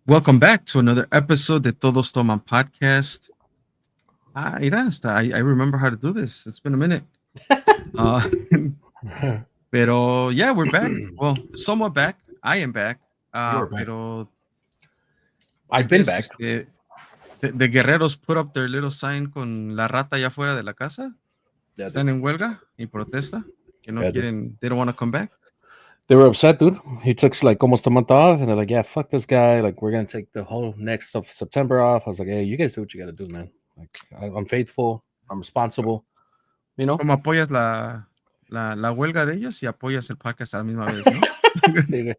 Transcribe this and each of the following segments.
Welcome back to another episode de Todos Toman podcast. Mira, I remember how to do this. It's been a minute. Uh, pero yeah, we're back. Well, somewhat back. I am back. You're back. Pero I I've been guess back. the Guerreros put up their little sign con la rata allá afuera de la casa. Yeah, Están dude. en huelga y protesta. Que no Yeah, dude. quieren, they don't want to come back. They were upset, dude. He took like almost a month off, and they're like, "Yeah, fuck this guy. Like, we're gonna take the whole next of September off." I was like, "Hey, you guys do what you gotta do, man. Like, I'm faithful. I'm responsible. You know." Como apoyas la huelga de ellos y apoyas el podcast a la misma vez, ¿no? See,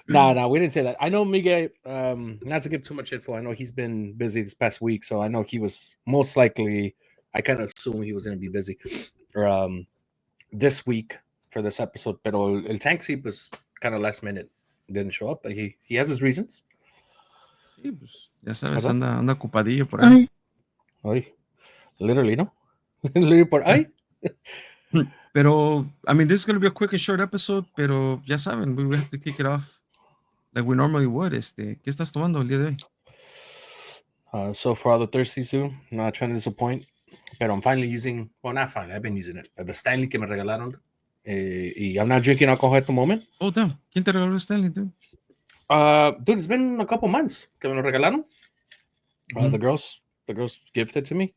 nah, we didn't say that. I know Miguel. Not to give too much info. I know he's been busy this past week, so I know he was most likely. I kind of assumed he was gonna be busy. This week for this episode, pero el tank seat was kind of last minute. Didn't show up, but he has his reasons. Sí, pues ya sabes, ¿Verdad? anda ocupadillo por ahí. Ay, literally, no? Literally por ay. Pero, I mean, this is going to be a quick and short episode, pero ya saben, we have to kick it off like we normally would. ¿Qué estás tomando el día de hoy? So for all the thirsties too, not trying to disappoint, but I'm finally using, well, not finally, I've been using it. The Stanley que me regalaron. Y I'm not drinking alcohol at the moment. Oh, damn. ¿Quién te regaló Stanley, dude? Dude, it's been a couple months que me lo regalaron. The girls gifted to me.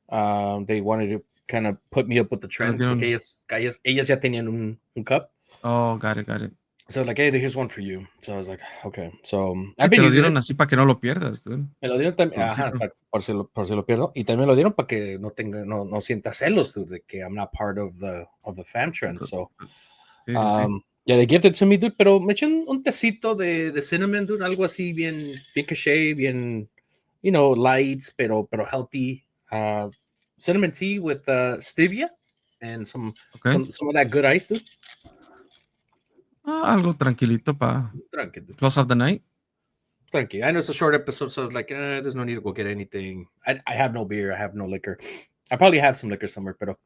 They wanted to kind of put me up with the trend porque ellas ya tenían un cup. Oh, got it. So like, hey, here's one for you. So I was like, okay. So Sí, I've te been lo using dieron it. así para que no lo pierdas, dude. Me lo dieron también, Sí, por si lo pierdo. Y también lo dieron para que no sienta celos, dude, de que I'm not part of the fam trend. So, sí. yeah, they gifted to me, dude, pero me eché un tecito de cinnamon, dude, algo así bien caché, bien, lights, pero healthy. Cinnamon tea with stevia and some of that good ice, dude. Algo tranquilito para close of the night. Thank you. I know it's a short episode, so I was like, there's no need to go get anything. I have no beer. I have no liquor. I probably have some liquor somewhere, but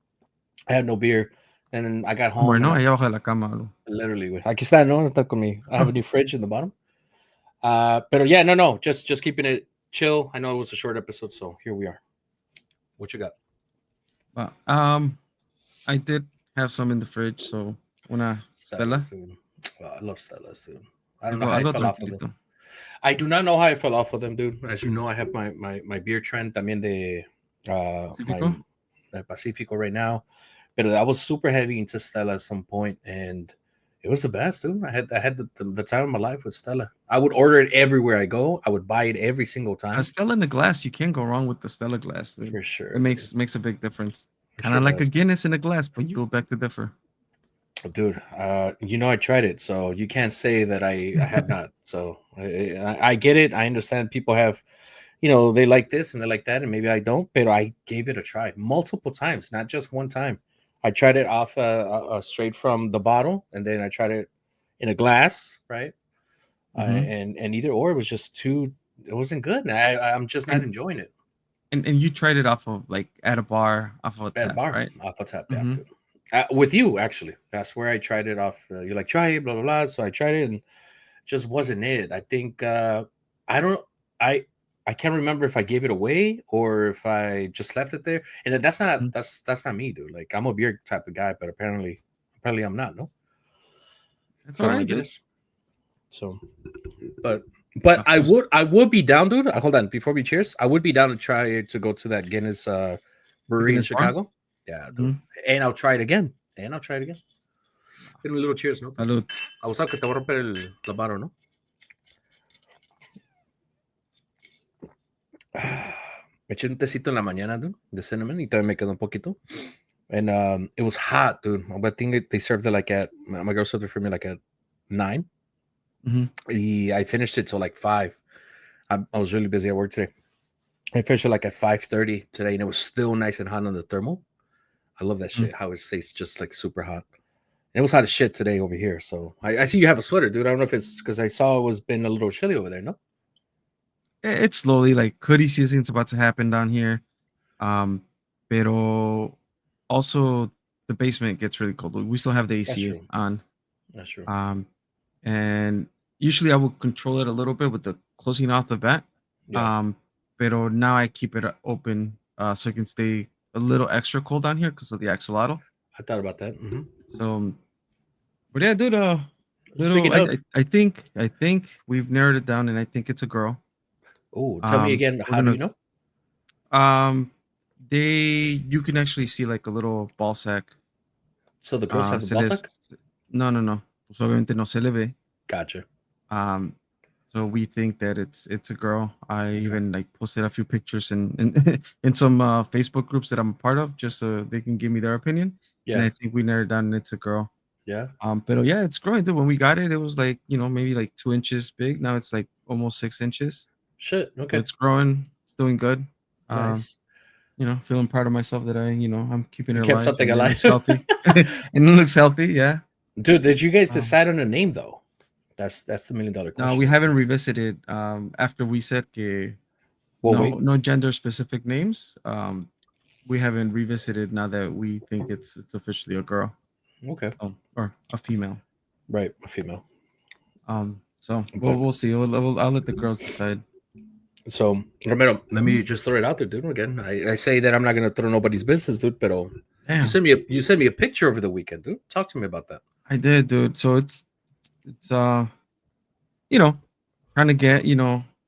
I have no beer. And then I got home. Bueno, ahí abajo de la cama. Algo. Literally, aquí está, no? Está con me. I have a new fridge in the bottom. But yeah, no. Just keeping it chill. I know it was a short episode, so here we are. What you got? I did have some in the fridge, so una Stella. Oh, I love Stella, dude. I don't know how I fell off of them. I do not know how I fell off of them, dude. As you know, I have my beer trend también de my Pacifico right now. But I was super heavy into Stella at some point, and it was the best, dude. I had the time of my life with Stella. I would order it everywhere I go. I would buy it every single time. A Stella in a glass, you can't go wrong with the Stella glass, dude. For sure. It makes a big difference. Kind of like a Guinness in a glass, but you go back to differ. Dude, I tried it, so you can't say that I have not. So I get it. I understand people have, they like this and they like that, and maybe I don't, but I gave it a try multiple times, not just one time. I tried it off straight from the bottle, and then I tried it in a glass, right? And either or, it was just too. It wasn't good. I'm just not enjoying it. And you tried it off of like at a bar, off of a tap, right? Off a tap, yeah. With you, actually, that's where I tried it off. You're like, try it, blah blah blah. So I tried it, and just wasn't it. I think I can't remember if I gave it away or if I just left it there. And that's not me, dude. Like, I'm a beer type of guy, but apparently I'm not. No, that's all right, dude. So, but I would be down, dude. Hold on, before we cheers, I would be down to try to go to that Guinness brewery in Chicago. Bar? Yeah, dude. And I'll try it again. Give me a little cheers, no? Salud. I was que te voy a romper la barra, no? Me eché un tecito en la mañana, dude, de cinnamon, y también me quedó un poquito. And it was hot, dude. I think they served it like my girl served it for me like at 9. I finished it till like 5. I was really busy at work today. I finished it like at 5:30 today, and it was still nice and hot on the thermal. I love that shit, how it stays just like super hot. And it was hot as shit today over here. So I see you have a sweater, dude. I don't know if it's because I saw it was been a little chilly over there, no? It's slowly, like hoodie season's about to happen down here. Pero also the basement gets really cold. We still have the AC on. That's true. And usually I would control it a little bit with the closing off the bat. Yeah, Um, pero now I keep it open so it can stay a little extra cold down here because of the axolotl. I thought about that. So, but yeah, dude, little. Speaking of, I think we've narrowed it down, and I think it's a girl. oh, tell me again. We're How do you gonna know? um, you can actually see like a little ball sack. So the girls have the Se ball les, sack. no, no, no. Pues obviamente no se le ve. Gotcha. Um, so we think that it's a girl. I Okay. even like posted a few pictures in in some Facebook groups that I'm a part of, just so they can give me their opinion. And Yeah. I think we narrowed down and it's a girl. Yeah. But yeah, it's growing. Dude, when we got it, it was like maybe like 2 inches big. Now it's like almost 6 inches. Shit. So Okay. it's growing. It's doing good. Um, Nice. feeling proud of myself that I'm keeping You it kept alive something and it alive. looks healthy. And it looks healthy. Yeah. Dude, did you guys Um, decide on a name though? That's the $1 million no, we question. haven't revisited after we said que Well, wait. no gender specific names. We haven't revisited now that we think it's officially a girl, Okay. or a female. Right, a female. So But we'll see. I'll let the girls decide. so Romero, let me just throw it out there, dude. Again, I say that I'm not gonna throw nobody's business, dude. But Damn, you sent me a picture over the weekend, dude. Talk to me about that. I did, dude. So it's you know trying to get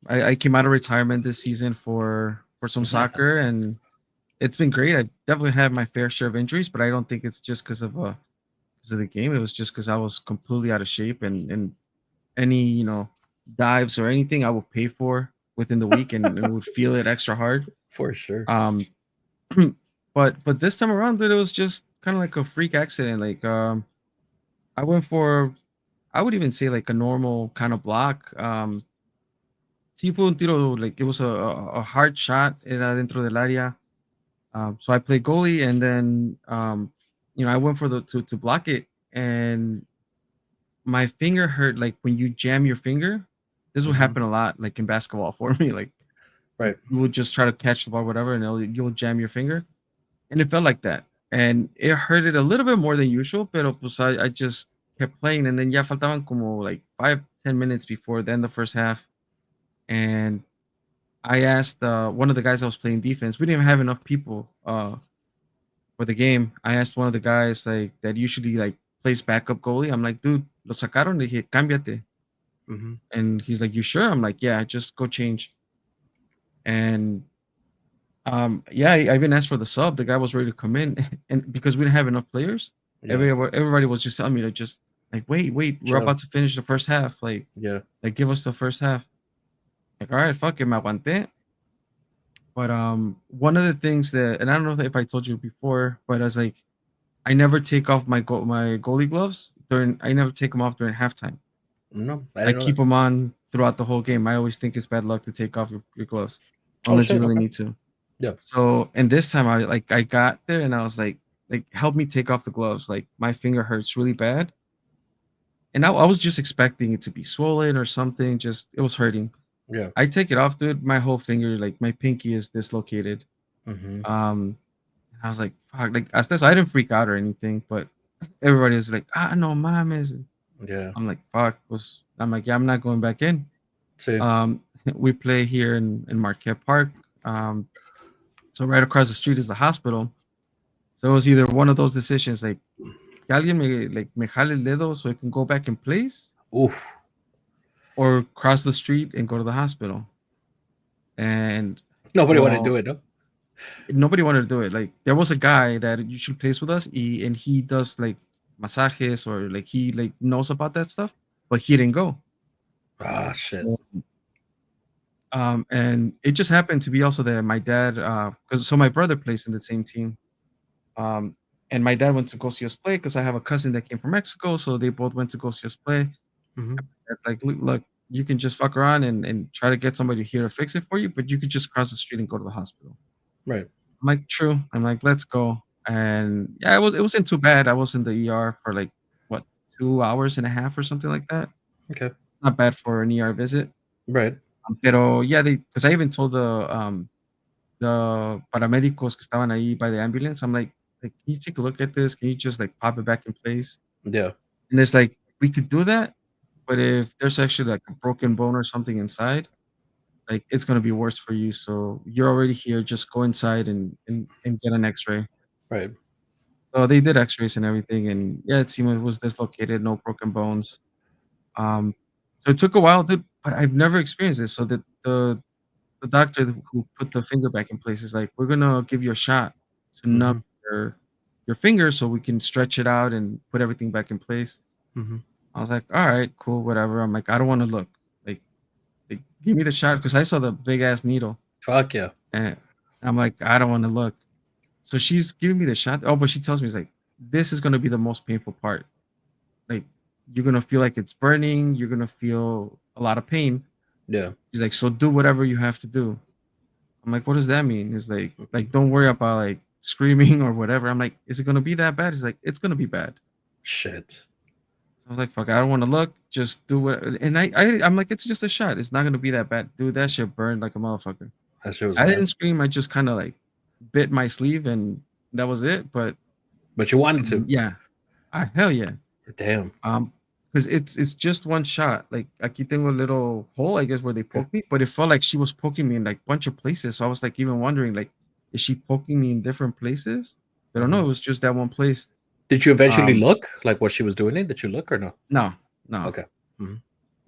I came out of retirement this season for some soccer, and it's been great. I definitely had my fair share of injuries, but I don't think it's just because of the game. It was just because I was completely out of shape, and any dives or anything I would pay for within the week, and would feel it extra hard. For sure. Um, but this time around, dude, it was just kind of like a freak accident. Like I went for, I would even say like a normal kind of block. Sí fue un tiro, like it was a hard shot era dentro del área. So I played goalie, and then I went for the to block it, and my finger hurt. Like when you jam your finger, this will Hmm. happen a lot, like in basketball for me. Like Right. you would just try to catch the ball, whatever, and you'll jam your finger, and it felt like that, and it hurted a little bit more than usual. Pero pues I just kept playing, and then ya faltaban como like 5-10 minutes before the end of the first half, and I asked one of the guys that was playing defense. We didn't have enough people for the game. I asked one of the guys like that usually like plays backup goalie. I'm like, dude, lo sacaron. Le dije, cámbiate. Hmm. And he's like, you sure? I'm like, yeah, just go change. And yeah, I even asked for the sub. The guy was ready to come in, and because we didn't have enough players, Yeah. everybody was just telling me to just like wait, we're Chill. about to finish the first half. Yeah. Like give us the first half. Like all right, fuck it, me aguanté. But one of the things that, and I don't know if I told you before, but I was like, I never take off my goalie gloves during. I never take them off during halftime. No, I I didn't know keep that. them on throughout the whole game. I always think it's bad luck to take off your gloves Oh unless you shit. really Okay. need to. Yeah. So, and this time I got there and I was like help me take off the gloves. Like my finger hurts really bad. And I was just expecting it to be swollen or something. Just it was hurting. Yeah. I take it off, dude. My whole finger, like my pinky is dislocated. Hmm. I was like, fuck, like I still, I didn't freak out or anything, but everybody was like, no mames. Yeah. I'm like, fuck. I'm like, yeah, I'm not going back in. See. Um, we play here in Marquette Park. Um, so right across the street is the hospital. So it was either one of those decisions, like, que alguien me jale el dedo so I can go back in place, Oof. or cross the street and go to the hospital. And Nobody wanted to do well, it, no? nobody wanted to do it. Like there was a guy that usually plays with us, and he does like massages, or like he like knows about that stuff, but he didn't go. Ah, shit. So, and it just happened to be also that my dad, so my brother plays in the same team. Um, and my dad went to go see us play because I have a cousin that came from Mexico, so they both went to go see us play. Hmm. It's like, look, you can just fuck around and try to get somebody here to fix it for you, but you could just cross the street and go to the hospital. Right. I'm like, true. I'm like, let's go. And yeah, it wasn't too bad. I was in the ER for like what 2 hours and a half or something like that. Okay. Not bad for an ER visit. Right. Pero yeah, because I even told the paramédicos que estaban ahí by the ambulance, I'm like, can you take a look at this? Can you just like pop it back in place? Yeah. And it's like we could do that, but if there's actually like a broken bone or something inside, like it's gonna be worse for you. So you're already here, just go inside and get an X-ray. Right. So they did X-rays and everything, and yeah, it seemed it was dislocated, no broken bones. Um, so it took a while, dude, but I've never experienced this. So the doctor who put the finger back in place is like, "We're gonna give you a shot to numb Mm-hmm. your your finger so we can stretch it out and put everything back in place." Mm-hmm. I was like, "Alright, cool, whatever." I'm like, "I don't wanna look. Like, give me the shot," because I saw the big ass needle, Fuck yeah. and I'm like, "I don't wanna look." So she's giving me the shot. Oh, but she tells me, it's like, "This is gonna be the most painful part. Like, you're gonna feel like it's burning, you're gonna feel a lot of pain." Yeah. She's like, "So do whatever you have to do." I'm like, "What does that mean?" It's like, "Don't worry about, like, screaming or whatever." I'm like, "Is it gonna be that bad?" He's like, "It's gonna be bad." Shit. So I was like, "Fuck, I don't wanna look, just do what," and I'm like, "It's just a shot, it's not gonna be that bad." Dude, that shit burned like a motherfucker. That shit was I bad. didn't scream, I just kinda, like, bit my sleeve and that was it, but, But you wanted to. yeah. Hell yeah. Damn. Um, because it's just one shot, like, aquí tengo a little hole, I guess, where they Okay. poked me, but it felt like she was poking me in, like, bunch of places, so I was, like, even wondering, like, is she poking me in different places? But no, Mm-hmm. it was just that one place. Did you eventually Um, look like what she was doing? Did you look or no? no, no, Okay. Mm-hmm.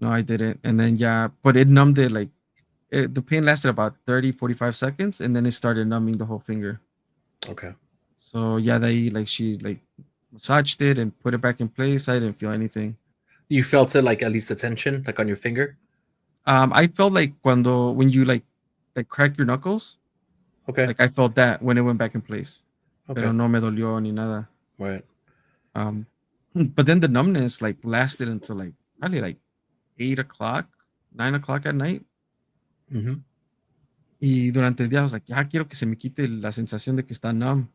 no, I didn't, and then, yeah, but it numbed it, like, the pain lasted about 30, 45 seconds, and then it started numbing the whole finger. Okay. So, yeah, she, like, massaged it and put it back in place, I didn't feel anything. You felt it like at least the tension, like on your finger? I felt like when you, like, crack your knuckles, Okay. like, I felt that when it went back in place, pero Okay. no me dolió ni nada. Right. Um, but then the numbness, like, lasted until, like, probably, like, 8 o'clock, 9 o'clock at night, Mm-hmm. y durante el día I was like: "Ya quiero que se me quite la sensación de que está numb."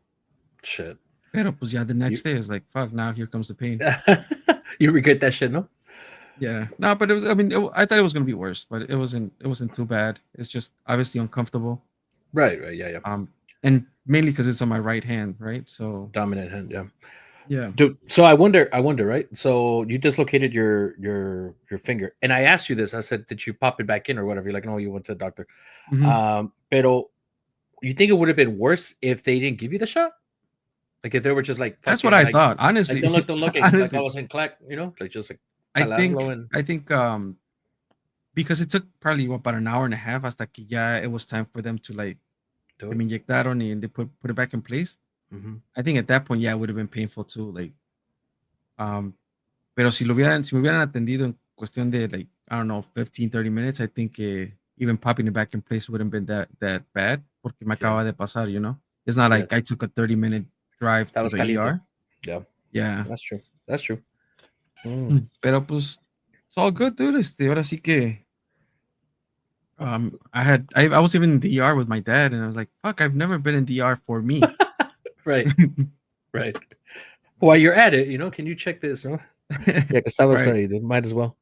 Shit. Pero, pues, yeah, the You next day, I was like, "Fuck, now here comes the pain." you regret that shit, no? Yeah. No, but it was, I mean, I thought it was gonna be worse, but it wasn't too bad. It's just obviously uncomfortable, Right, right. Yeah, yeah. um, and mainly because it's on my right hand, right? So Dominant hand, yeah. yeah. Dude, so I wonder, right? So you dislocated your finger. And I asked you this. I said, did you pop it back in or whatever? You're like, no, you went to the doctor. Mhm. Pero you think it would have been worse if they didn't give you the shot? Like if they were just like That's what fucking I thought, like honestly. don't look, and like I Honestly, was in clack, like just like I think calarlo and I think, because it took probably, what, about an hour and a half hasta que ya it was time for them to, like, do que it. me inyectaron y they put it back in place. Hmm. I think at that point, yeah, it would have been painful too, like, um, pero si me hubieran atendido en cuestión de, like, I don't know, 15, 30 minutes, I think, even popping it back in place wouldn't been that bad, porque me Yeah, acaba de pasar, you know? It's not yeah. like I took a 30-minute drive That to was the caliente. ER. Yeah, Yeah. that's true. That's true. Mm. Pero, pues, it's all good, dude, ahora sí que, I was even in the ER with my dad, and I was like, "Fuck, I've never been in the ER for me." Right, right. While you're at it, can you check this? No? Yeah, because that was Right. they might as well.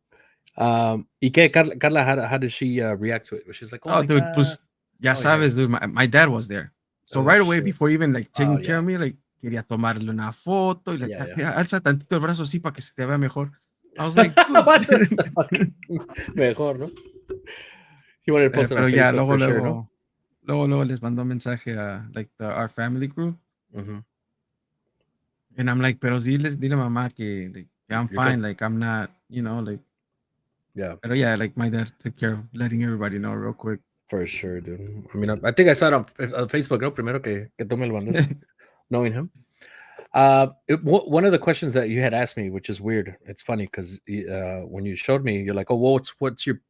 ¿Y qué, Carla, how did she react to it? She's like, oh Oh, my dude, God. pues, ya Oh, yeah. sabes, dude, my dad was there. So Oh, right away, shit. before even, like, Oh, taking care yeah. of me, like, quería tomarle una foto y, like, Yeah, yeah. Mira, alza tantito el brazo así para que se te vea mejor." I was like, "Dude." What's the fuck? Mejor, ¿no? He wanted to post it on Pero ya, Facebook luego, for sure, ¿no? luego, luego, luego les mandó mensaje a, like, our family group, Hmm. and I'm like, "Pero dile a mamá que, like, que I'm You're good. fine, like, I'm not, like." Yeah, Pero yeah, like, my dad took care of letting everybody know real quick. for sure, dude. I mean, I think I saw it on Facebook, ¿no? Primero que tú me lo mandaste, knowing him. One of the questions that you had asked me, which is weird, it's funny because when you showed me, you're like, "Oh, what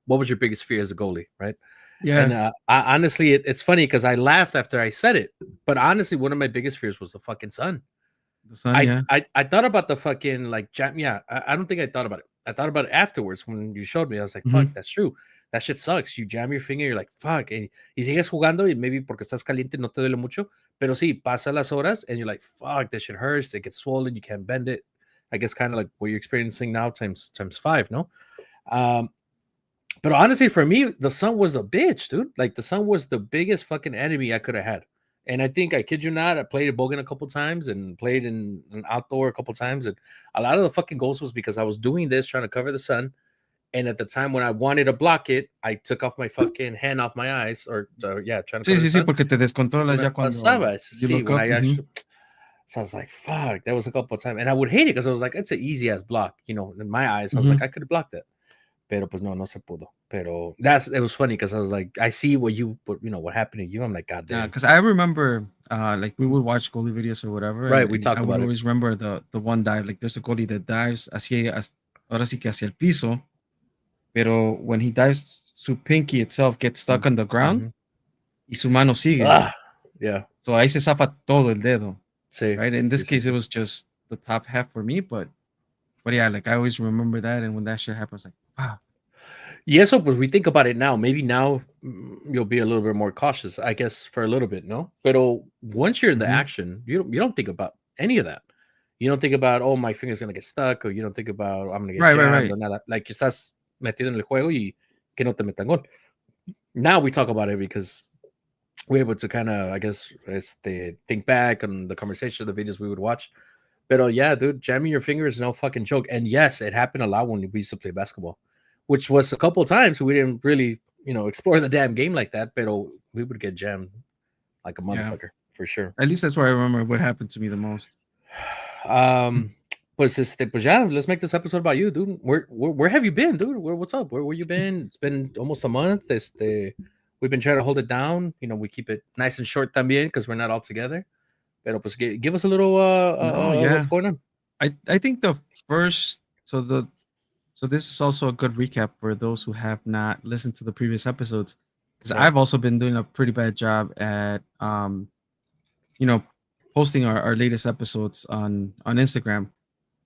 was your biggest fear as a goalie?" Right? And Yeah, honestly, it's funny because I laughed after I said it, but honestly, one of my biggest fears was the fucking sun. the son, I yeah. I, I thought about the fucking like jam. Yeah, I don't think I thought about it. I thought about it afterwards when you showed me. I was like, "Fuck, Mhm. that's true. That shit sucks." You jam your finger, you're like, "Fuck," y sigues jugando y maybe porque estás caliente no te duele mucho, pero sí pasa las horas and you're like, "Fuck, this shit hurts. It gets swollen. You can't bend it." I guess kind of like what you're experiencing now times five, no? Um, but honestly, for me, the sun was a bitch, dude. Like the sun was the biggest fucking enemy I could have had. And I think I kid you not, I played at Bogan a couple times and played in an outdoor a couple times. And a lot of the fucking goals was because I was doing this, trying to cover the sun. And at the time when I wanted to block it, I took off my fucking hand off my eyes, or yeah, trying to Sí, cover the sí, sí, sun. porque te Se descontrolas me ya cuando pasaba. you See, look when up. I Mhm. actually, so I was like, fuck, that was a couple of times. And I would hate it because I was like, it's an easy ass block. In my eyes, I was like, Mhm. I could have blocked it. Pero pues no se pudo. Pero it was funny because I was like, I see what happened to you. I'm like, God Yeah, damn. because I remember, like we would watch goalie videos or whatever, Right, we and I talked would about it. always remember the one dive. Like there's a goalie that dives ahora sí que hacia el piso, pero when he dives, su pinky itself gets stuck on the ground Mm-hmm. y su mano sigue. Ah, yeah. So ahí se zafa todo el dedo, Sí, right? In this sí, sí, case, it sí. was just the top half for me, but yeah, like I always remember that, and when that shit happens, like wow, Y eso, pues we think about it now. Maybe now you'll be a little bit more cautious, I guess, for a little bit, no? Pero once you're in the mhm. action, you don't think about any of that. You don't think about, oh, my finger's gonna get stuck, or you don't think about I'm gonna get Right, right, jammed right. or nada. Like estás metido en el juego y que no te metan gol. Now we talk about it because we're able to kind of, I guess, think back on the conversation, the videos we would watch. But yeah, dude, jamming your finger is no fucking joke. And yes, it happened a lot when we used to play basketball, which was a couple of times we didn't really, explore the damn game like that. But we would get jammed like a Yeah, motherfucker for sure. at least that's where I remember what happened to me the most. Pues yeah, let's make this episode about you, dude. Where have you been, dude? What's up? Where you been? It's been almost a month. We've been trying to hold it down. We keep it nice and short también because we're not all together. Pero pues give us a little No, what's yeah, going on. I think the first so the so this is also a good recap for those who have not listened to the previous episodes, because Right. I've also been doing a pretty bad job at you know posting our latest episodes on Instagram.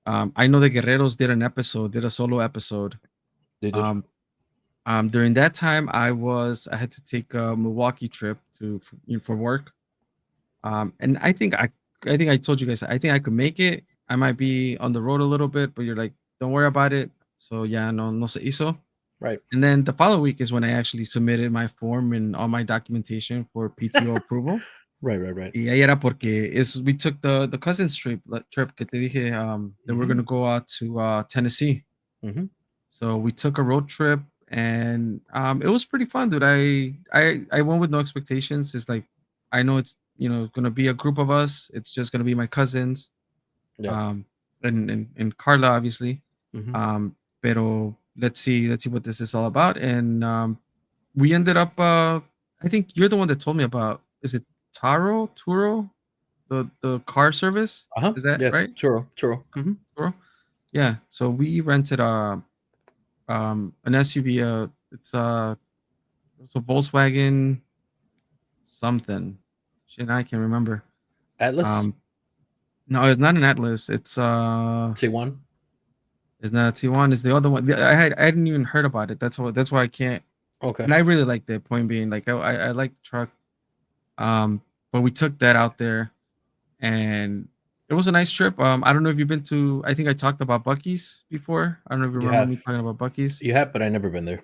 I know the Guerreros did a solo episode. They did. Um, during that time, I had to take a Milwaukee trip for work. And I think I told you guys I think I could make it. I might be on the road a little bit, but you're like, don't worry about it. So yeah, no se hizo. Right. And then the following week is when I actually submitted my form and all my documentation for PTO approval. Right, right, right. Y ahí era porque we took the cousins trip que te dije that we're Mm-hmm. gonna go out to Tennessee. Mm-hmm. So we took a road trip and it was pretty fun, dude. I went with no expectations. It's like I know it's gonna be a group of us. It's just gonna be my cousins, Yeah. um, and Carla obviously. Mm-hmm. Pero let's see what this is all about. And we ended up. I think you're the one that told me about. Is it Turo, the car service? Uh-huh. Is that Yeah. right? Churro. Churro. Mm-hmm. Turo. Yeah. So we rented an SUV. It's a Volkswagen something. Shit, I can't remember. Atlas. Um, no, it's not an Atlas. C1. It's not a T1. It's the other one. I hadn't even heard about it. That's why I can't. Okay. And I really like that. Point being, like I like the truck. But we took that out there, and it was a nice trip. I don't know if you've been to. I think I talked about Bucky's before. I don't know if you You remember have. me talking about Bucky's. You have, but I never been there.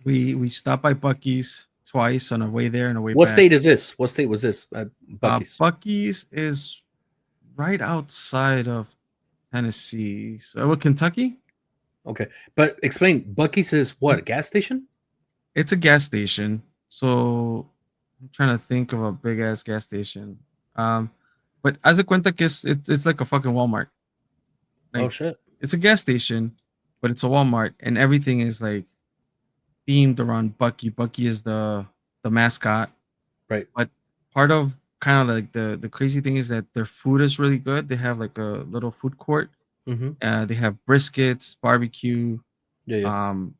We stopped by Bucky's twice on our way there and our way What back. state is this? What state was this at Bucky's? Bucky's is right outside of Tennessee. So, Kentucky? Okay. But explain, Bucky's is what? A gas station? It's a gas station. So I'm trying to think of a big ass gas station. Um, but as a cuenta que it's like a fucking Walmart. Oh Like shit. it's a gas station, but it's a Walmart, and everything is like themed around Bucky. Bucky is the mascot. Right. But part of kind of like the crazy thing is that their food is really good. They have like a little food court. Mm-hmm. They have briskets, barbecue, Yeah, yeah. um,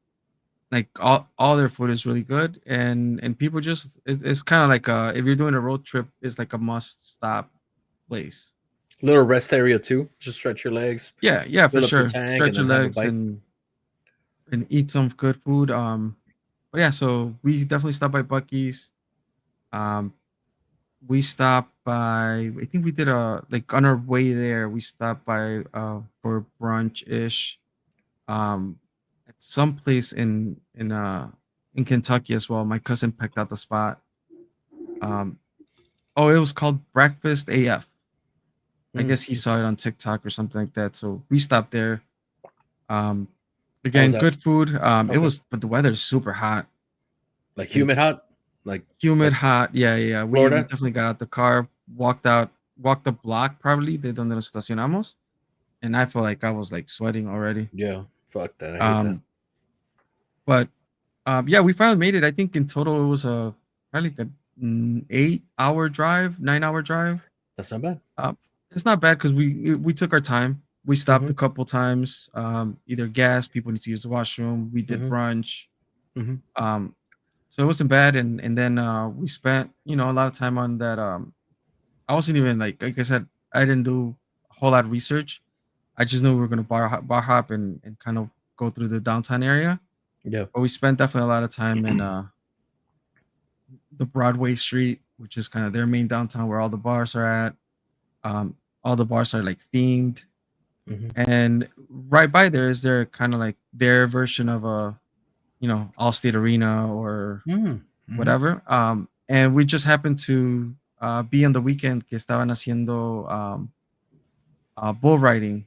like all their food is really good, and people just it's kind of like if you're doing a road trip, it's like a must stop place. Little rest area too. Just stretch your legs, Yeah, yeah, for fill up your sure. tank, and Stretch your then have a legs bite. and eat some good food. But yeah, so we definitely stopped by Bucky's. Um, we stopped by. I think we did a like on our way there. We stopped by for brunch ish. Um, at some place in Kentucky as well. My cousin picked out the spot. Um, oh, it was called Breakfast AF. I Mm. guess he saw it on TikTok or something like that. So we stopped there. Um, How was Again, that? good food. It Okay. was, but the weather's super hot. Like Like humid hot? Like humid, like hot. Yeah, yeah, yeah. We Florida? definitely got out the car, walked the block probably de donde nos estacionamos, and I felt like I was like sweating already. Yeah. Fuck that. I hate that. Um, but yeah, we finally made it. I think in total it was a probably like a 8-hour drive, 9-hour drive. That's not bad. Um, it's not bad because we took our time. We stopped Mm-hmm. a couple times. Either gas, people need to use the washroom. We did Mm-hmm. brunch. Mm-hmm. Um, so it wasn't bad. And then we spent a lot of time on that. I wasn't even like I said, I didn't do a whole lot of research. I just knew we were gonna bar hop and kind of go through the downtown area. Yeah. But we spent definitely a lot of time in the Broadway Street, which is kind of their main downtown where all the bars are at. Um, all the bars are like themed, Mm-hmm. and right by there is their kind of like their version of a Allstate Arena or Mm-hmm. whatever. And we just happened to be on the weekend que estaban haciendo bull riding.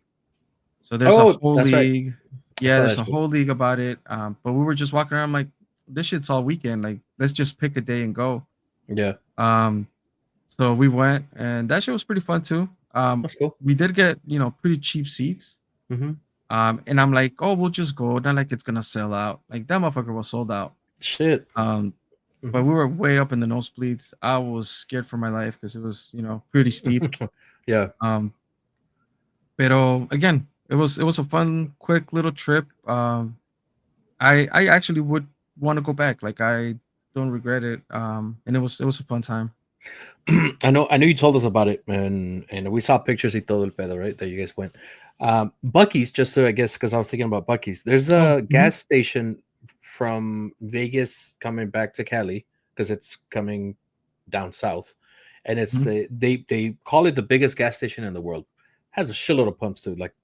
So there's a Oh, whole that's right. league. I Yeah, saw there's that a shit. whole league about it. But we were just walking around like this shit's all weekend. Like let's just pick a day and go. Yeah. Um, so we went, and that shit was pretty fun too. That's cool. We did get pretty cheap seats. Mm-hmm. And I'm like, oh, we'll just go. Not like it's gonna sell out. Like that motherfucker was sold out. Shit. Um, but Mm-hmm. we were way up in the nosebleeds. I was scared for my life because it was pretty steep. Yeah. Um, pero again, it was a fun, quick little trip. I actually would want to go back. Like I don't regret it. And it was a fun time. I know you told us about it, and we saw pictures y todo el pedo, right? That you guys went. Bucky's, just so I guess, because I was thinking about Bucky's. There's Oh, a gas station from Vegas coming back to Cali because it's coming down south, and it's mhm. they call it the biggest gas station in the world. Has a shitload of pumps too. Like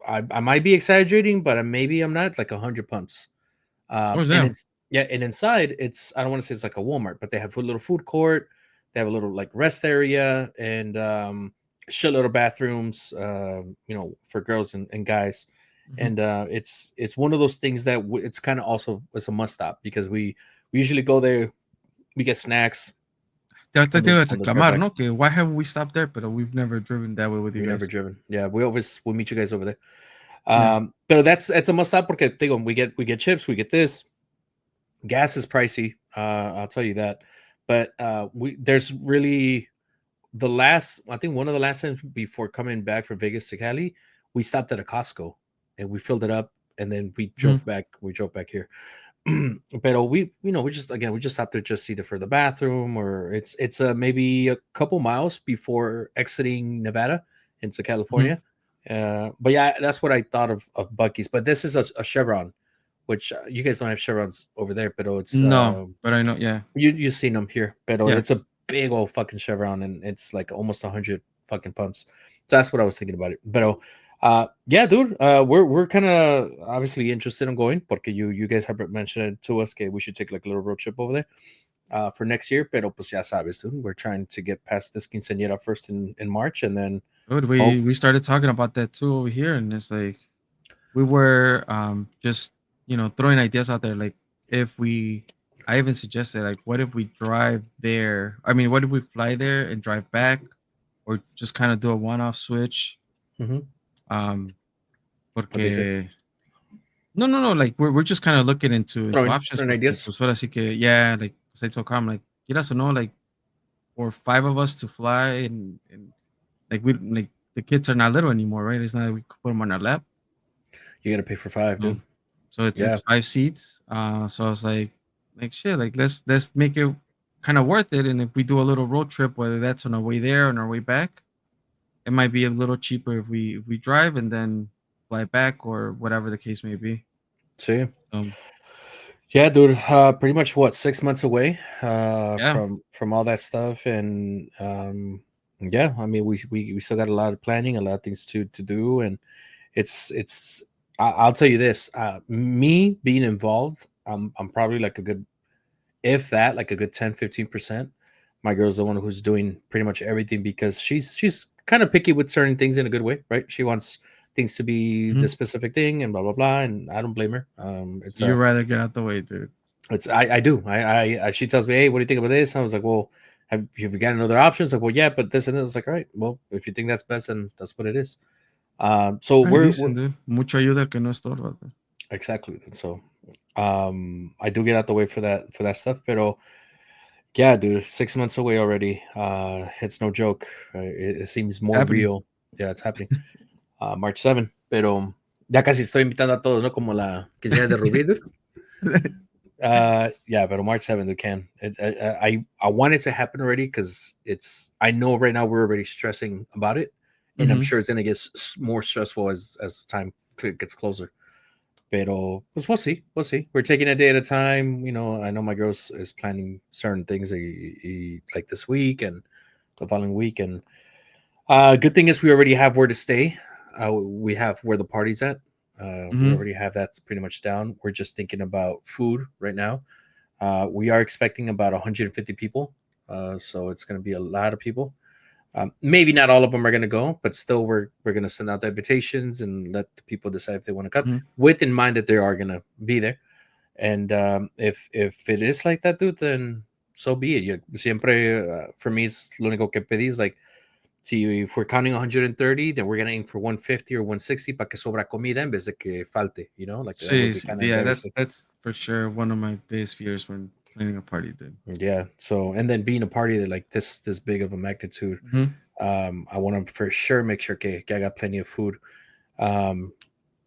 I might be exaggerating, but maybe I'm not. Like 100 pumps. Oh And damn. it's yeah, and inside it's I don't want to say it's like a Walmart, but they have a little food court, they have a little like rest area, and shitload of bathrooms, for girls and guys. Mhm. And it's one of those things that it's kind of also it's a must stop because we usually go there, we get snacks Te iba a on the drive reclamar, back. ¿no? Que why haven't we stopped there? But we've never driven that way with you We've never guys. driven. Yeah, we'll meet you guys over there. Yeah. But that's a must stop porque te digo, we get chips, we get this. Gas is pricey. I'll tell you that. But we there's really the last. I think one of the last times before coming back from Vegas to Cali, we stopped at a Costco and we filled it up, and then we Mhm. drove back. We drove back here. But we just stopped there just either for the bathroom or it's maybe a couple miles before exiting Nevada into Mhm. California. But yeah, that's what I thought of Bucky's. But this is a Chevron, which you guys don't have Chevrons over there, but it's No, but I know. Yeah. you've seen them here, but Yeah. it's a big old fucking Chevron, and it's like almost 100 fucking pumps. So that's what I was thinking about it. But yeah, dude, we're kind of obviously interested in going porque you guys have mentioned it to us. Okay, we should take like a little road trip over there for next year. Pero pues ya sabes, dude, we're trying to get past this quinceañera first in March, and then Dude, oh, we started talking about that too over here, and it's like we were just throwing ideas out there. Like if we, I even suggested like, what if we drive there? I mean, what if we fly there and drive back, or just kind of do a one-off switch? mhm, Um, what they say, porque no, no, no. Like we're just kind of looking into options. throwing Porque ideas. pues ahora sí que yeah, like 'cause I told Carmen like, quieras o no, like for 5 of us to fly and like we like the kids are not little anymore, right? It's not like we could put them on our lap. You got to pay for five, dude. So it's Yeah, 5 seats. So I was like shit, like let's make it kind of worth it. And if we do a little road trip, whether that's on our way there or on our way back, it might be a little cheaper if we drive and then fly back or whatever the case may be. see. Um, Yeah, dude. Pretty much what 6 months away yeah. from all that stuff, and yeah, I mean we still got a lot of planning, a lot of things to do, and it's I'll tell you this. Me being involved, I'm probably like a good, if that, like a good 10-15%. My girl's the one who's doing pretty much everything because she's kind of picky with certain things in a good way, right? She wants things to be Mhm. the specific thing and blah blah blah. And I don't blame her. It's So you'd a rather get out the way, dude. it's I do. She tells me, hey, what do you think about this? I was like, well, have you got another options? Like, well, yeah, but this and this. It's like, all right, well, if you think that's best, then that's what it is. So Ahí we're dicen, dude. Mucho ayuda el que no estorba, dude. exactly. So I do get out the way for that stuff, pero yeah, dude, 6 months away already. It's no joke. It seems It's more happening. real. Yeah, it's happening. March 7, pero ya casi estoy invitando a todos, ¿no? Como la quinceañera de Rubí, dude. Yeah, but on March 7th we can. I want it to happen already because it's. I know right now we're already stressing about it, and I'm Mhm. sure it's gonna get more stressful as time gets closer. Pero pues we'll see, we'll see. We're taking a day at a time. You know, I know my girl is planning certain things like this week and the following week, and good thing is we already have where to stay. We have where the party's at. We Mhm. already have that's pretty much down. We're just thinking about food right now. We are expecting about 150 people, so it's going to be a lot of people. Maybe not all of them are going to go, but still, we're going to send out the invitations and let the people decide if they want to come, Mhm. with in mind that they are going to be there. And if it is like that, dude, then so be it. Siempre, for me, es lo único que pedí is like, see, if we're counting 130, then we're gonna aim for 150 or 160 para que sobra comida en vez de que falte. You know, like that would Sí, be sí. kind of Yeah, embarrassing. that's for sure one of my biggest fears when planning a party, dude. Yeah. So, and then being a party that like this big of a magnitude, Mhm. I want to for sure make sure que I got plenty of food. Um,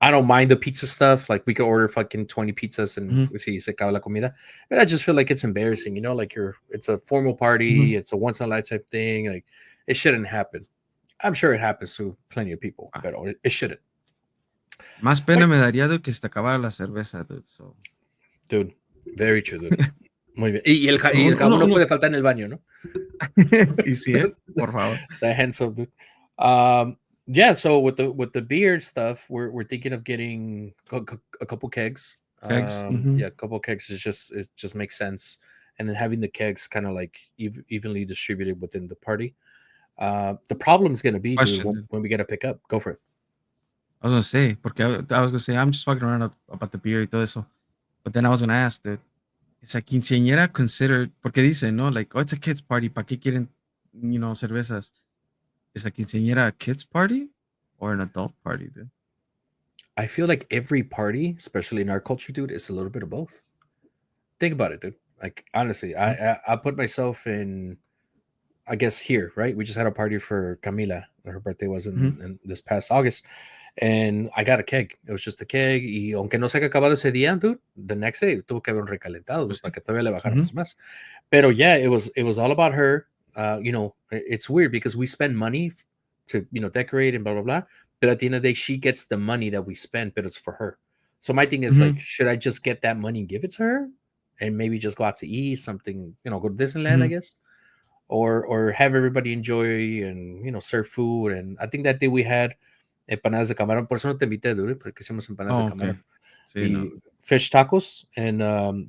I don't mind the pizza stuff. Like we could order fucking 20 pizzas and Mhm. we see se acaba la comida. But I just feel like it's embarrassing, you know, like it's a formal Mhm. party, it's a once in a lifetime thing. Like it shouldn't happen. I'm sure it happens to plenty of people, Ah, but it shouldn't. más But pena me daría, dude, que se te acabara la cerveza, dude, so dude, very true, dude. Muy bien. Y el uno jabón no uno puede faltar en el baño, ¿no? y sí, por favor. The hands up, dude. Yeah. So with the beer stuff, we're thinking of getting a couple kegs. Kegs, mhm, Yeah, a couple kegs is just it just makes sense, and then having the kegs kind of like evenly distributed within the party. The problem is going to be, dude, question, dude. when we get to pick up. Go for it. I was gonna say, porque I was gonna say, I'm just fucking around about the beer y todo eso, but then I was gonna ask, dude, is a quinceañera considered, porque dicen, ¿no? Like, oh, it's a kids party, ¿para qué quieren, cervezas? Is a quinceañera a kids party or an adult party, dude? I feel like every party, especially in our culture, dude, is a little bit of both. Think about it, dude. Like honestly, Mhm, I put myself in. I guess here, right? We just had a party for Camila. Her birthday was mhm, in this past August, and I got a keg. It was just a keg. Y aunque no se haya acabado ese día, dude, the next day tuvo que haber un recalentado, dude, pues para sí. que todavía le Mhm, bajáramos más. Pero yeah, it was all about her. You know, it's weird because we spend money to decorate and blah blah blah. But at the end of the day, she gets the money that we spend, but it's for her. So my thing is like, mhm, should I just get that money and give it to her, and maybe just go out to eat something, go to Disneyland, I mhm. guess, or have everybody enjoy and serve food. And I think that day we had empanadas de camarón. Por eso no te invité, dude, porque hicimos empanadas de Oh, okey. camarón Sí, no. y fish tacos, and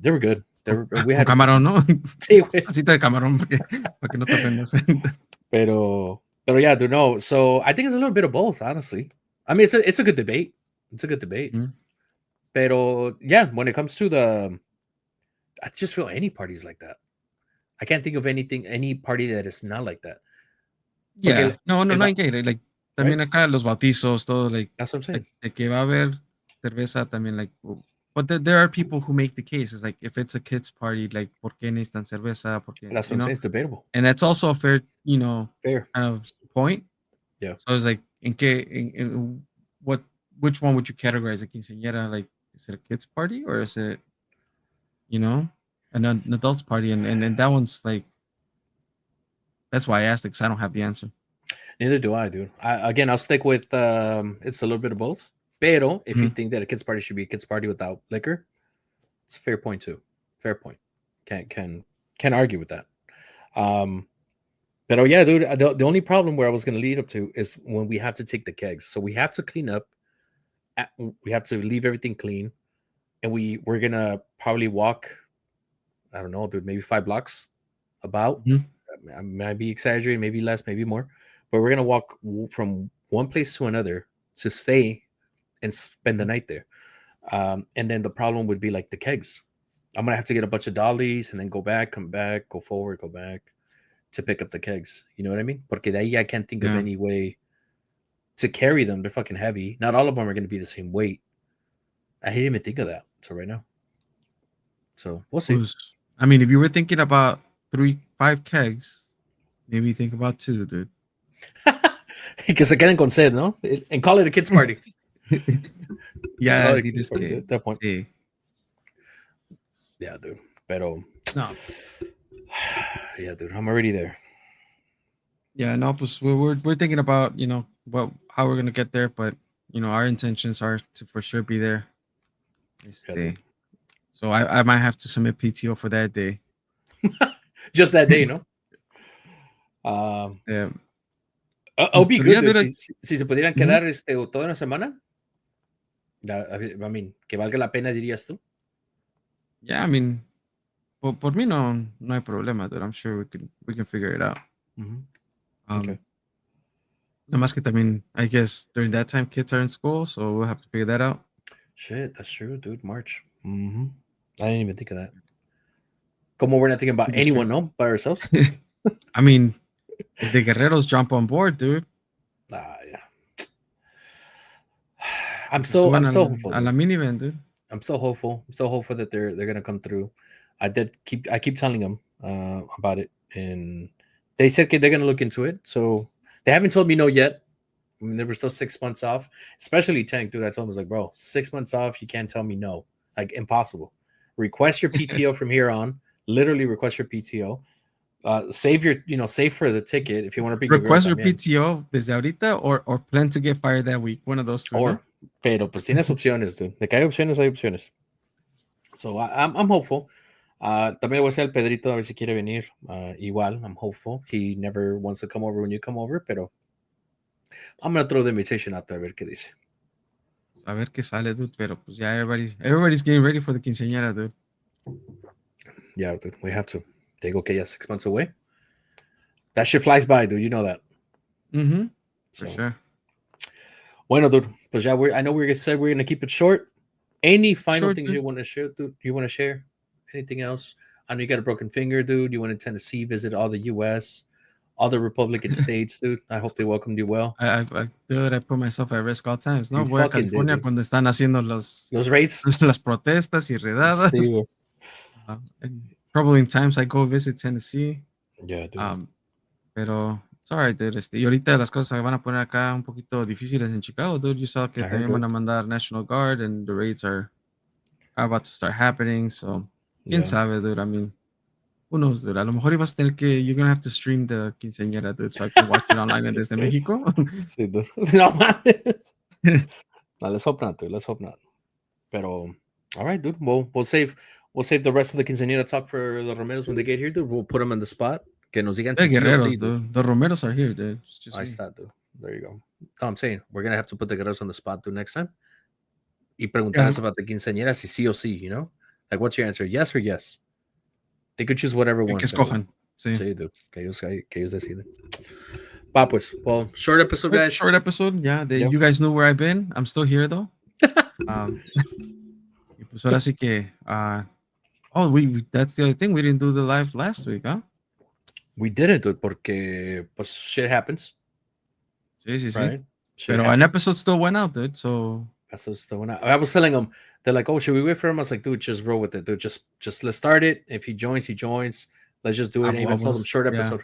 they were good. They Con were. We con had camarón, ¿no? sí, güey. Pancita de camarón, para que no te ofendas. Pero yeah, dude, no. So I think it's a little bit of both, honestly. I mean, it's a good debate. It's a good debate. Mhm. Pero yeah, when it comes to I just feel any parties like that. I can't think of any party that is not like that. Porque Yeah. No, no, el no va- hay que ir, like, right? también acá los bautizos, todo, like That's what I'm saying. de que va a haber cerveza también, like, but there are people who make the case. It's like, if it's a kids party, like, ¿por qué necesitan cerveza? Porque, That's what I'm saying. It's debatable. And that's also a fair, Fair. kind of point. Yeah. So it's like, what, which one would you categorize a quinceañera? Like, is it a kids party or is it, you know, an adults party? And that one's like, that's why I asked it, because I don't have the answer. Neither do I, dude. Again, I'll stick with it's a little bit of both. Pero if you Mhm, think that a kids party should be a kids party without liquor, it's a fair point too. Fair point. Can't argue with that. Um, but oh yeah, dude. The only problem where I was gonna lead up to is when we have to take the kegs. So we have to clean up. We have to leave everything clean, and we're gonna probably walk. I don't know, dude. Maybe 5 blocks. About. mhm, I might be exaggerating. Maybe less. Maybe more. But we're gonna walk from one place to another to stay and spend the night there. And then the problem would be like the kegs. I'm gonna have to get a bunch of dollies and then go back, come back, go forward, go back to pick up the kegs. You know what I mean? Porque de ahí I can't think of Yeah. any way to carry them. They're fucking heavy. Not all of them are going to be the same weight. I didn't even think of that. So right now. So we'll see. I mean, if you were thinking about 5 kegs, maybe think about 2, dude. Que se queden con sed, ¿no? And call it a kids party. Yeah, At that point. Sí. Yeah, dude. Pero no. Yeah, dude. I'm already there. Yeah, no, pues we're thinking about, how we're gonna get there, but our intentions are to for sure be there this day. So I might have to submit PTO for that day. Just that day, no? Yeah. I'll be good, dude. Si se pudieran quedar toda una semana. I mean, que valga la pena, dirías tú. Yeah, I mean, por mí no hay problema, dude. I'm sure we can figure it out. Okay. Nada más que también, I guess during that time kids are in school, so we'll have to figure that out. Shit, that's true, dude. March. I didn't even think of that. Como we're not thinking about anyone, no? By ourselves? I mean, if the Guerreros jump on board, dude. Yeah. I'm so hopeful. A la minivan, dude. I'm so hopeful. I'm so hopeful that they're gonna come through. I keep telling them about it, and they said they're gonna look into it. So they haven't told me no yet. I mean, they were still 6 months off, especially Tank, dude. I told him, I was like, bro, 6 months off, you can't tell me no. Like, impossible. Request your PTO from here on. Literally request your PTO. Save for the ticket if you want to bring request your PTO desde ahorita or plan to get fired that week. One of those two. Or, pero pues tienes opciones, dude. De que hay opciones. So I'm hopeful. También le voy a decir al Pedrito a ver si quiere venir. Igual, I'm hopeful. He never wants to come over when you come over, pero I'm going to throw the invitation out there a ver qué dice. A ver qué sale, dude. Pero pues ya everybody's getting ready for the quinceañera, dude. Yeah, dude. We have to. They go, okay, yeah, 6 months away. That shit flies by, dude. You know that. For sure. Bueno, dude. Pues ya, I know we're going to keep it short. Any final things you want to share, dude? You want to share? Anything else? I know you got a broken finger, dude. You went to Tennessee, visit all the U.S., all the Republican states, dude. I hope they welcomed you well. I put myself at risk all times. No, voy a California cuando están haciendo los raids, las protestas y redadas. Sí, and probably in times I go visit Tennessee. Yeah, dude. Pero it's alright, dude. Y ahorita las cosas se van a poner acá un poquito difíciles en Chicago, dude. You saw que también van a mandar National Guard and the raids are about to start happening. So, quién sabe, dude. I mean, who knows, dude? A lo mejor ibas a tener que, you're going to have to stream the quinceañera, dude, so I can watch it online desde México. Sí, dude. No mames. No, let's hope not, dude. Let's hope not. Pero, all right, dude. We'll save the rest of the quinceañera talk for the Romeros when they get here, dude. We'll put them on the spot. Que nos digan si Guerreros, dude. The Romeros are here, dude. I start, dude. There you go. No, I'm saying we're going to have to put the Guerreros on the spot, dude, next time. Y preguntarles about the quinceañera si sí o sí, you know? Like, what's your answer? Yes or yes? They could choose whatever one. Que escojan. Sí, dude. Que ellos deciden. Pues, well, short episode, guys. Short episode, yeah. You guys know where I've been. I'm still here, though. Pues ahora sí que, that's the other thing. We didn't do the live last week, huh? We didn't, dude, porque pues shit happens. Sí. Right? Pero an episode still went out, dude, so... Episode still went out. I was telling them, they're like, oh, should we wait for him? I was like, dude, just roll with it, dude. Just let's start it. If he joins, he joins. Let's just do it. And even told them short episode.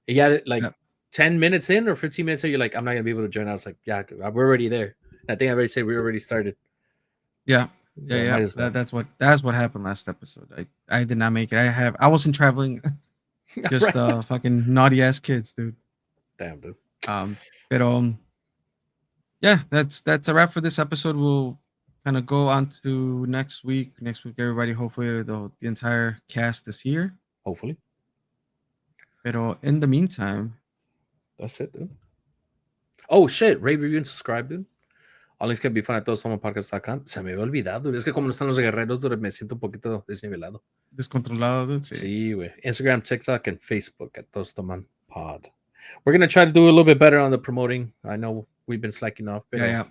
Yeah, like 10 minutes in or 15 minutes in, you're like, I'm not going to be able to join. I was like, yeah, we're already there. I think I already said we already started. Yeah. That's what happened last episode. I did not make it. I wasn't traveling. Just fucking naughty ass kids, dude. Damn, dude. Pero yeah, that's a wrap for this episode. We'll kind of go on to next week. Next week, everybody, hopefully the entire cast is here. Hopefully. Pero in the meantime, that's it, dude. Oh shit, rate, review, and subscribe, dude. All links can be found at todospodcast.com. Se me había olvidado, dude. Es que como no están los guerreros, dude, me siento un poquito desnivelado. Descontrolado, dude. Sí, güey. Instagram, TikTok, and Facebook at Todos Toman Pod. We're going to try to do a little bit better on the promoting. I know we've been slacking off. Yeah, Pero yeah.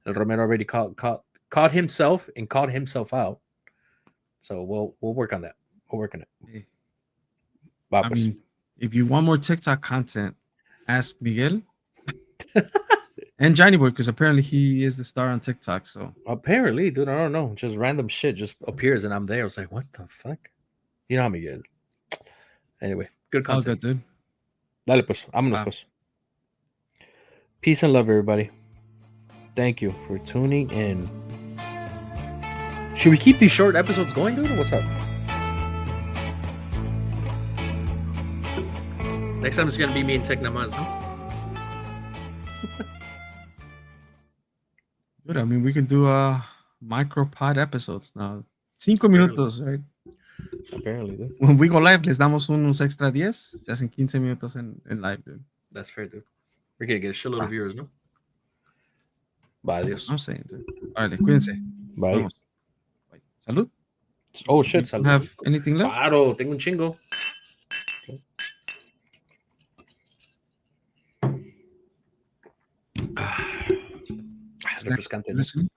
El Romero already caught himself and caught himself out. So we'll work on that. We'll work on it. Hey, Va, I pues. mean, if you want more TikTok content, ask Miguel and Johnny Boy, because apparently he is the star on TikTok. So Apparently, dude, I don't know. Just random shit just appears and I'm there. I was like, what the fuck? You know how me get. Anyway, good it's all content. good, dude. Dale, pues. Vámonos, Wow. pues. Peace and love, everybody. Thank you for tuning in. Should we keep these short episodes going, dude? Or what's up? Next time it's gonna be me and Tech Namaz, no? Dude, I mean, we can do micro pod episodes now. 5 Apparently. minutos, right? Apparently, dude. When we go live, les damos unos extra 10. Se hacen 15 minutos en live, dude. That's fair, dude. We're gonna get a shitload of viewers, no? Bye, adios. I'm saying, dude. Órale, cuídense. Bye. Vamos. Bye. Salud. Oh, Do shit. you Salud. have anything left? Claro, tengo un chingo. Refrescante, ¿no? Listen.